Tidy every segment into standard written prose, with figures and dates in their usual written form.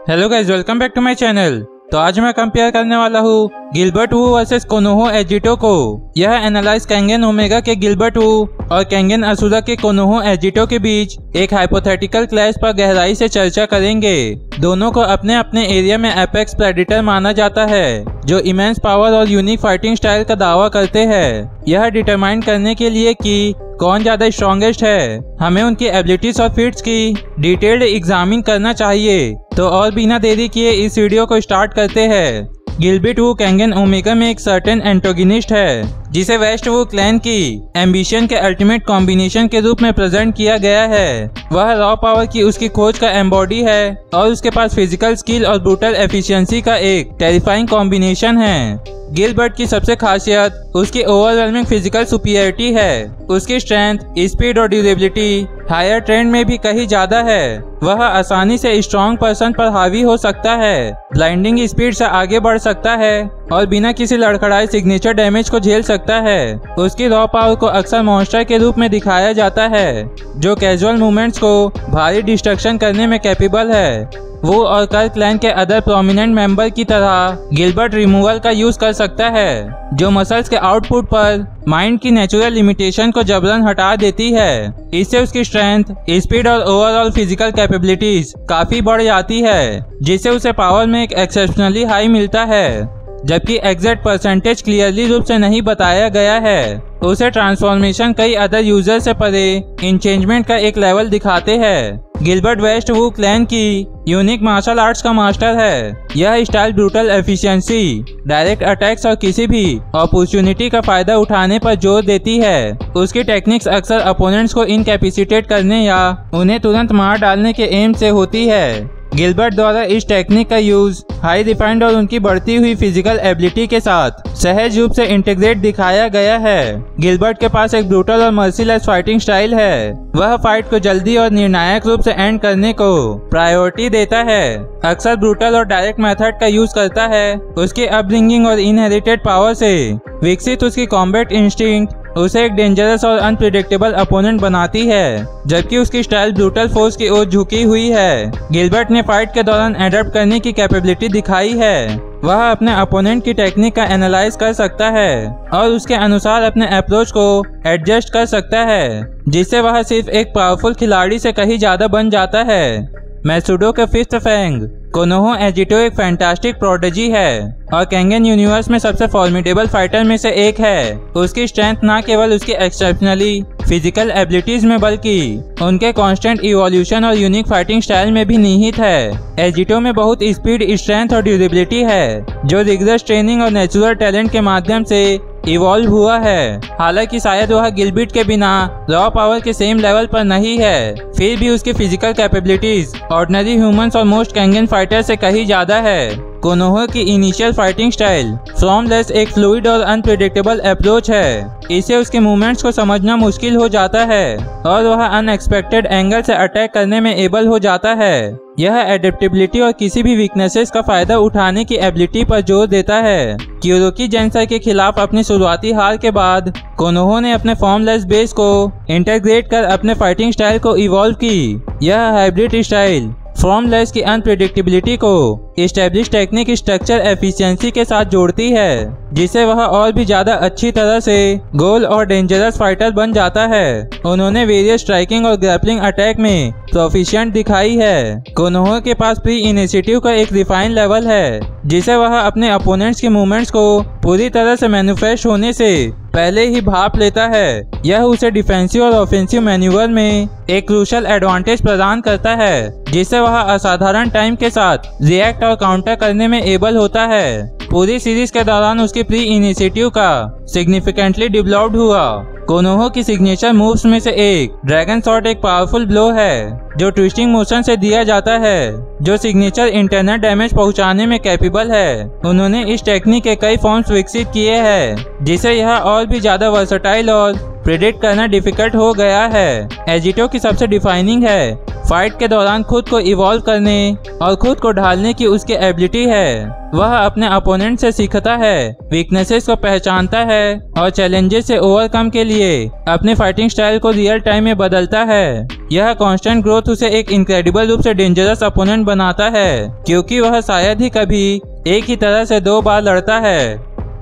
Hello guys, welcome back to my channel. तो आज मैं कंपेयर करने वाला हूँ Gilbert Wu versus Konoha Agito को। यह एनालाइज केंगन ओमेगा के गिलबर्ट वू और केंगन असुरा के कोनोहा एजिटो के बीच एक हाइपोथेटिकल क्लैश पर गहराई से चर्चा करेंगे। दोनों को अपने अपने एरिया में एपेक्स प्रेडेटर माना जाता है, जो इमेंस पावर और यूनिक फाइटिंग स्टाइल का दावा करते हैं। यह डिटरमाइन करने के लिए कि कौन ज्यादा स्ट्रॉन्गेस्ट है, हमें उनकी एबिलिटीज और फीट्स की डिटेल्ड एग्जामिन करना चाहिए। तो और बिना देरी किए इस वीडियो को स्टार्ट करते हैं। गिलबर्ट वू केंगन ओमेगा में एक सर्टेन एंटोगनिस्ट है, जिसे वेस्ट वू क्लैन की एम्बिशन के अल्टीमेट कॉम्बिनेशन के रूप में प्रेजेंट किया गया है। वह रॉ पावर की उसकी खोज का एम्बॉडी है और उसके पास फिजिकल स्किल और ब्रूटल एफिशिएंसी का एक टेरिफाइंग कॉम्बिनेशन है। गिलबर्ट की सबसे खासियत उसकी ओवरवेलमिंग फिजिकल सुपीरियरिटी है। उसकी स्ट्रेंथ, स्पीड और ड्यूरेबिलिटी हायर ट्रेंड में भी कहीं ज्यादा है। वह आसानी से स्ट्रॉन्ग पर्सन पर हावी हो सकता है, ब्लाइंडिंग स्पीड से आगे बढ़ सकता है और बिना किसी लड़खड़ाए सिग्नेचर डैमेज को झेल सकता है। उसकी रॉ पावर को अक्सर मॉन्स्टर के रूप में दिखाया जाता है, जो कैजुअल मूवमेंट्स को भारी डिस्ट्रक्शन करने में कैपेबल है। वो और कर क्लैन के अदर प्रोमिनेंट मेंबर की तरह गिलबर्ट रिमूवल का यूज कर सकता है, जो मसल्स के आउटपुट पर माइंड की नेचुरल लिमिटेशन को जबरन हटा देती है। इससे उसकी स्ट्रेंथ, स्पीड और ओवरऑल फिजिकल कैपेबिलिटीज काफी बढ़ जाती है, जिससे उसे पावर में एक एक्सेप्शनली हाई मिलता है। जबकि एग्जैक्ट परसेंटेज क्लियरली रूप से नहीं बताया गया है, उसे ट्रांसफॉर्मेशन कई अदर यूजर से परे इंचेंजमेंट का एक लेवल दिखाते हैं। गिलबर्ट वेस्ट वू क्लैन की यूनिक मार्शल आर्ट्स का मास्टर है। यह style brutal efficiency, direct attacks और किसी भी अपॉर्चुनिटी का फायदा उठाने पर जोर देती है। उसकी टेक्निक्स अक्सर अपोनेंट्स को इनकैपेसिटेट करने या उन्हें तुरंत मार डालने के एम से होती है। गिलबर्ट द्वारा इस टेक्निक का यूज हाई रिफाइंड और उनकी बढ़ती हुई फिजिकल एबिलिटी के साथ सहज रूप से इंटीग्रेट दिखाया गया है। गिलबर्ट के पास एक ब्रूटल और मर्सीलेस फाइटिंग स्टाइल है। वह फाइट को जल्दी और निर्णायक रूप से एंड करने को प्रायोरिटी देता है, अक्सर ब्रूटल और डायरेक्ट मेथड का यूज करता है। उसकी अपब्रिंगिंग और इनहेरिटेड पावर से विकसित उसकी कॉम्बैट इंस्टिंक्ट उसे एक डेंजरस और अनप्रिडिक्टेबल अपोनेंट बनाती है, जबकि उसकी स्टाइल ब्रूटल फोर्स की ओर झुकी हुई है। गिलबर्ट ने फाइट के दौरान एडप्ट करने की कैपेबिलिटी दिखाई है। वह अपने अपोनेंट की टेक्निक का एनालाइज कर सकता है और उसके अनुसार अपने अप्रोच को एडजस्ट कर सकता है, जिससे वह सिर्फ एक पावरफुल खिलाड़ी से कहीं ज्यादा बन जाता है। मैसूडो के फिफ्थ फैंग कोनोहा एजिटो एक फैंटास्टिक प्रोडिजी है और केंगन यूनिवर्स में सबसे फॉर्मिडेबल फाइटर में से एक है। उसकी स्ट्रेंथ न केवल उसकी एक्सेप्शनली फिजिकल एबिलिटीज में बल्कि उनके कांस्टेंट इवोल्यूशन और यूनिक फाइटिंग स्टाइल में भी निहित है। एजिटो में बहुत स्पीड, स्ट्रेंथ और ड्यूरेबिलिटी है, जो रिगरस ट्रेनिंग और नेचुरल टैलेंट के माध्यम से इवॉल्व हुआ है। हालांकि शायद वह गिलबर्ट के बिना रॉ पावर के सेम लेवल पर नहीं है, फिर भी उसकी फिजिकल कैपेबिलिटीज ऑर्डिनरी ह्यूमंस और मोस्ट केंगन फाइटर से कहीं ज्यादा है। कोनोहा की इनिशियल फाइटिंग स्टाइल फ्रॉमलेस एक फ्लूइड और अनप्रिडिक्टेबल अप्रोच है। इससे उसके मूवमेंट्स को समझना मुश्किल हो जाता है और वह अनएक्सपेक्टेड एंगल से अटैक करने में एबल हो जाता है। यह एडेप्टेबिलिटी और किसी भी वीकनेसेस का फायदा उठाने की एबिलिटी पर जोर देता है। क्यूरोकी जेंसर के खिलाफ अपनी शुरुआती हार के बाद कोनोहा ने अपने फॉर्मलेस बेस को इंटीग्रेट कर अपने फाइटिंग स्टाइल को इवॉल्व की। यह हाइब्रिड स्टाइल फॉर्मलेस की अनप्रेडिक्टेबिलिटी को एस्टेब्लिश टेक्निक स्ट्रक्चर एफिशिएंसी के साथ जोड़ती है, जिससे वह और भी ज्यादा अच्छी तरह से गोल और डेंजरस फाइटर बन जाता है। उन्होंने वेरियस स्ट्राइकिंग और ग्रैपलिंग अटैक में प्रोफिशिएंट दिखाई है। कोनोहा के पास प्री इनिशिएटिव का एक रिफाइन लेवल है, जिसे वह अपने अपोनेंट्स के मूवमेंट्स को पूरी तरह से मैन्युफैक्चर होने से पहले ही भाप लेता है। यह उसे डिफेंसिव और ऑफेंसिव मैन्यूवर में एक क्रूशियल एडवांटेज प्रदान करता है, जिससे वह असाधारण टाइम के साथ रिएक्ट और काउंटर करने में एबल होता है। पूरी सीरीज के दौरान उसकी प्री इनिशिएटिव का सिग्निफिकेंटली डेवलप्ड हुआ। कोनोहा की सिग्नेचर मूव्स में से एक ड्रैगन शॉट एक पावरफुल ब्लो है, जो ट्विस्टिंग मोशन से दिया जाता है, जो सिग्नेचर इंटरनल डैमेज पहुंचाने में कैपेबल है। उन्होंने इस टेक्निक के कई फॉर्म्स विकसित किए हैं, जिससे यह और भी ज्यादा वर्सटाइल और प्रेडिक्ट करना डिफिकल्ट हो गया है। एजिटो की सबसे डिफाइनिंग है फाइट के दौरान खुद को इवॉल्व करने और खुद को ढालने की उसकी एबिलिटी है। वह अपने अपोनेंट से सीखता है, वीकनेसेस को पहचानता है और चैलेंजेस से ओवरकम के लिए अपने फाइटिंग स्टाइल को रियल टाइम में बदलता है। यह कांस्टेंट ग्रोथ उसे एक इनक्रेडिबल रूप से डेंजरस अपोनेंट बनाता है, क्योंकि वह शायद ही कभी एक ही तरह से 2 बार लड़ता है।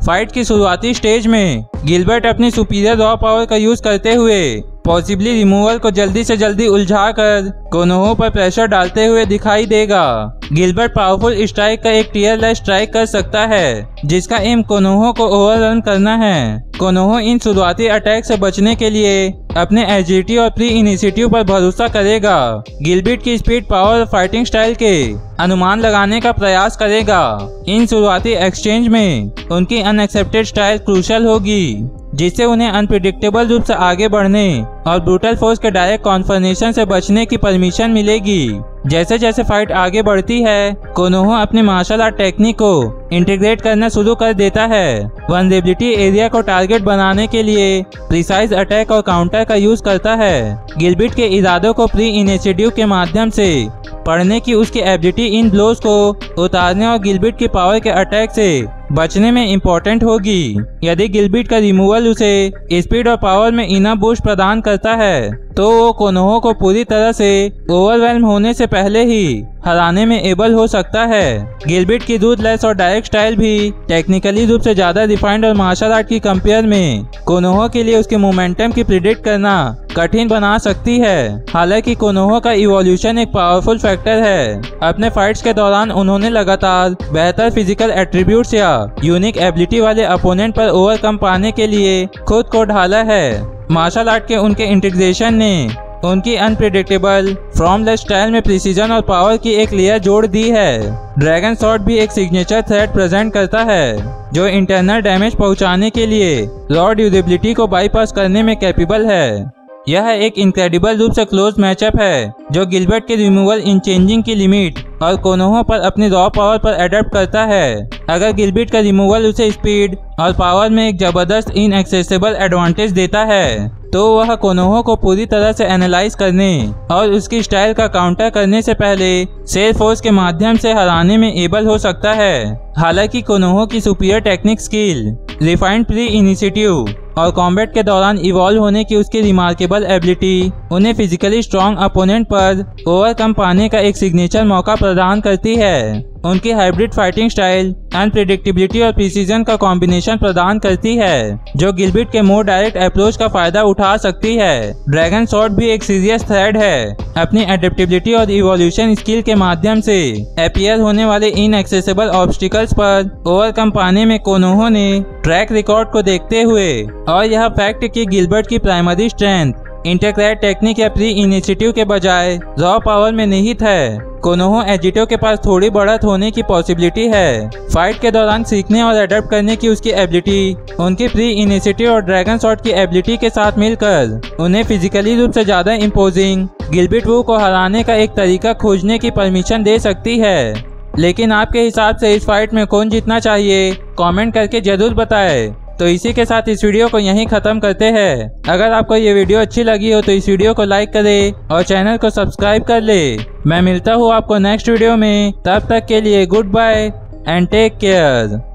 फाइट की शुरुआती स्टेज में गिलबर्ट अपनी सुपीरियर रॉ पावर का यूज करते हुए पॉसिबली रिमूवल को जल्दी से जल्दी उलझाकर कोनोहा पर प्रेशर डालते हुए दिखाई देगा। गिलबर्ट पावरफुल स्ट्राइक का एक टियर लेस स्ट्राइक कर सकता है, जिसका एम कोनोहा को ओवररन करना है। कोनोहा इन शुरुआती अटैक से बचने के लिए अपने एजिलिटी और प्री इनिशिएटिव पर भरोसा करेगा। गिलबर्ट की स्पीड, पावर और फाइटिंग स्टाइल के अनुमान लगाने का प्रयास करेगा। इन शुरुआती एक्सचेंज में उनकी अनएक्सेप्टेड स्टाइल क्रूशल होगी, जिससे उन्हें अनप्रिडिक्टेबल रूप से आगे बढ़ने और ब्रूटल फोर्स के डायरेक्ट कॉन्फ्रंटेशन से बचने की परमिशन मिलेगी। जैसे जैसे फाइट आगे बढ़ती है, कोनोहा अपने मार्शल आर्ट टेक्निक को इंटीग्रेट करना शुरू कर देता है। वनरेबिलिटी एरिया को टारगेट बनाने के लिए प्रिसाइज अटैक और काउंटर का यूज करता है। गिलबर्ट के इरादों को प्री इनिशिएटिव के माध्यम से पढ़ने की उसकी एबिलिटी इन ब्लोज को उतारने और गिलबर्ट की पावर के अटैक से बचने में इम्पोर्टेंट होगी। यदि गिलबर्ट का रिमूवल उसे स्पीड और पावर में इनफ बूस्ट प्रदान करता है, तो वो कोनोहा को पूरी तरह से ओवरवेल्म होने से पहले ही हराने में एबल हो सकता है। गिलबर्ट की रूथलेस और डायरेक्ट स्टाइल भी टेक्निकली रूप से ज्यादा रिफाइंड और मार्शल आर्ट की कंपेयर में कोनोहा के लिए उसके मोमेंटम की प्रिडिक्ट करना कठिन बना सकती है। हालांकि कोनोहा का इवोल्यूशन एक पावरफुल फैक्टर है। अपने फाइट्स के दौरान उन्होंने लगातार बेहतर फिजिकल एट्रीब्यूट्स या यूनिक एबिलिटी वाले अपोनेंट पर ओवरकम पाने के लिए खुद को ढाला है। मार्शल आर्ट के उनके इंटीग्रेशन ने उनकी अनप्रिडिक्टेबल फॉर्मलेस स्टाइल में प्रिसीजन और पावर की एक लेयर जोड़ दी है। ड्रैगन शॉट भी एक सिग्नेचर थ्रेट प्रेजेंट करता है, जो इंटरनल डैमेज पहुंचाने के लिए रॉ ड्यूरेबिलिटी को बाईपास करने में कैपेबल है। यह एक इनक्रेडिबल रूप से क्लोज मैचअप है, जो गिलबर्ट के रिमूवल इन चेंजिंग की लिमिट और कोनोहा पर अपनी रॉ पावर पर अडेप्ट करता है। अगर गिलबर्ट का रिमूवल उसे स्पीड और पावर में एक जबरदस्त इनएक्सेसिबल एडवांटेज देता है, तो वह कोनोहा को पूरी तरह से एनालाइज करने और उसकी स्टाइल का काउंटर करने से पहले शेर फोर्स के माध्यम से हराने में एबल हो सकता है। हालांकि कोनोहा की superior technique skill, refined pre initiative और कॉम्बैट के दौरान इवॉल्व होने की उसकी रिमार्केबल एबिलिटी उन्हें फिजिकली स्ट्रॉन्ग अपोनेंट पर ओवरकम पाने का एक सिग्नेचर मौका प्रदान करती है। उनकी हाइब्रिड फाइटिंग स्टाइल अनप्रेडिक्टेबिलिटी और प्रिसीजन का कॉम्बिनेशन प्रदान करती है, जो गिलबर्ट के मोर डायरेक्ट अप्रोच का फायदा उठा सकती है। ड्रैगन शॉट भी एक सीरियस थ्रेट है। अपनी एडेप्टेबिलिटी और इवोल्यूशन स्किल के माध्यम से अपीयर होने वाले इनएक्सेसिबल ऑब्स्टिकल्स पर ओवरकम पाने में कोनोहा ने ट्रैक रिकॉर्ड को देखते हुए और यह फैक्ट कि गिलबर्ट की प्राइमरी स्ट्रेंथ इंटरक्रेट टेक्निक या प्री इनिशिएटिव के बजाय रॉ पावर में निहित है, कोनोहा एजिटो के पास थोड़ी बढ़त होने की पॉसिबिलिटी है। फाइट के दौरान सीखने और अडेप्ट करने की उसकी एबिलिटी उनकी प्री इनिशिएटिव और ड्रैगन शॉट की एबिलिटी के साथ मिलकर उन्हें फिजिकली रूप से ज्यादा इम्पोजिंग गिलबर्ट वू को हराने का एक तरीका खोजने की परमिशन दे सकती है। लेकिन आपके हिसाब से इस फाइट में कौन जीतना चाहिए, कमेंट करके जरूर बताएं। तो इसी के साथ इस वीडियो को यहीं खत्म करते हैं। अगर आपको ये वीडियो अच्छी लगी हो तो इस वीडियो को लाइक करें और चैनल को सब्सक्राइब कर ले। मैं मिलता हूँ आपको नेक्स्ट वीडियो में, तब तक के लिए goodbye and take care.